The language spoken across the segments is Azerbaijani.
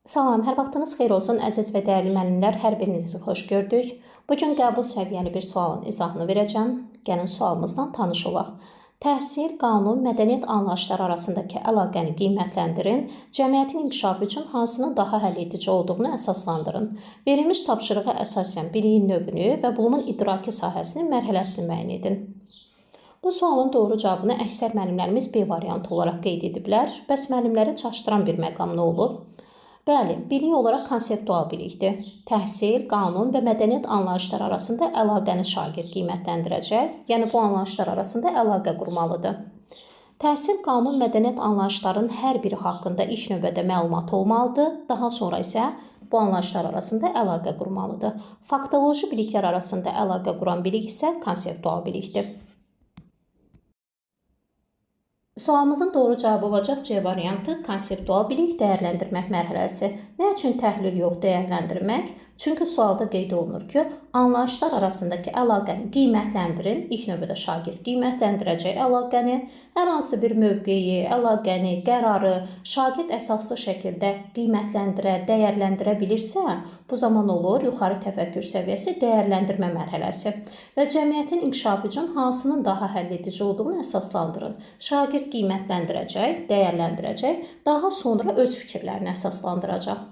Salam, hər vaxtınız xeyir olsun, əziz və dəyərli müəllimlər, hər birinizi xoş gördük. Bugün qəbul səviyyəli bir sualın izahını verəcəm. Gəlin sualımızla tanış olaq. Təhsil, qanun, mədəniyyət anlayışları arasındakı əlaqəni qiymətləndirin. Cəmiyyətin inkişafı üçün hansının daha həlledici olduğunu əsaslandırın. Verilmiş tapşırığa əsasən biliyin növünü və bulumun idraki sahəsinin mərhələsini müəyyən edin. Bu sualın doğru cavabını əksər müəllimlərimiz B variantı olaraq qeyd ediblər. Bəs müəllimləri çaşdıran bir məqam nə olub? Bəli, bilik olaraq konseptual bilikdir. Təhsil, qanun və mədəniyyət anlayışları arasında əlaqəni şagird qiymətləndirəcək, yəni bu anlayışlar arasında əlaqə qurmalıdır. Təhsil, qanun, mədəniyyət anlayışlarının hər biri haqqında ilk növbədə məlumat olmalıdır, daha sonra isə bu anlayışlar arasında əlaqə qurmalıdır. Faktoloji biliklər arasında əlaqə quran bilik isə konseptual bilikdir. Sualımızın doğru cavabı olacaq C variantı konseptual bilik dəyərləndirmək mərhələsi. Nə üçün təhlil yox dəyərləndirmək? Çünki sualda qeyd olunur ki, anlayışlar arasındakı əlaqəni qiymətləndirin. İlk növbədə şagird qiymətləndirəcək əlaqəni, hər hansı bir mövqeyi, əlaqəni, qərarı şagird əsaslı şəkildə qiymətləndirə, dəyərləndirə bilirsə, bu zaman olur yuxarı təfəkkür səviyyəsi dəyərləndirmə mərhələsi və cəmiyyətin inkişafı üçün hansının daha həlledici olduğunu əsaslandırın. Şagird qiymətləndirəcək, dəyərləndirəcək, daha sonra öz fikirlərini əsaslandıracaq.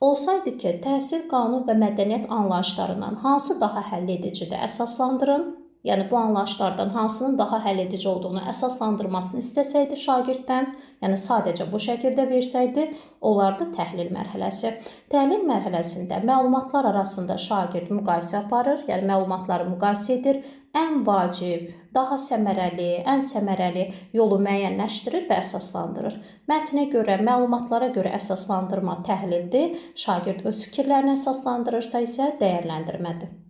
Olsaydı ki, təhsil, qanun və mədəniyyət anlayışlarından hansı daha həlledicidir əsaslandırın, yəni bu anlayışlardan hansının daha həlledici olduğunu əsaslandırmasını istəsəydi şagirddən, yəni sadəcə bu şəkildə versəydi, olardı təhlil mərhələsi. Təhlil mərhələsində məlumatlar arasında şagird müqayisə aparır, yəni məlumatları müqayisə edir, ən vacib, daha səmərəli, ən səmərəli yolu müəyyənləşdirir və əsaslandırır. Mətnə görə, məlumatlara görə əsaslandırma təhlildir, şagird öz fikirlərini əsaslandırırsa isə dəyərləndirmədir.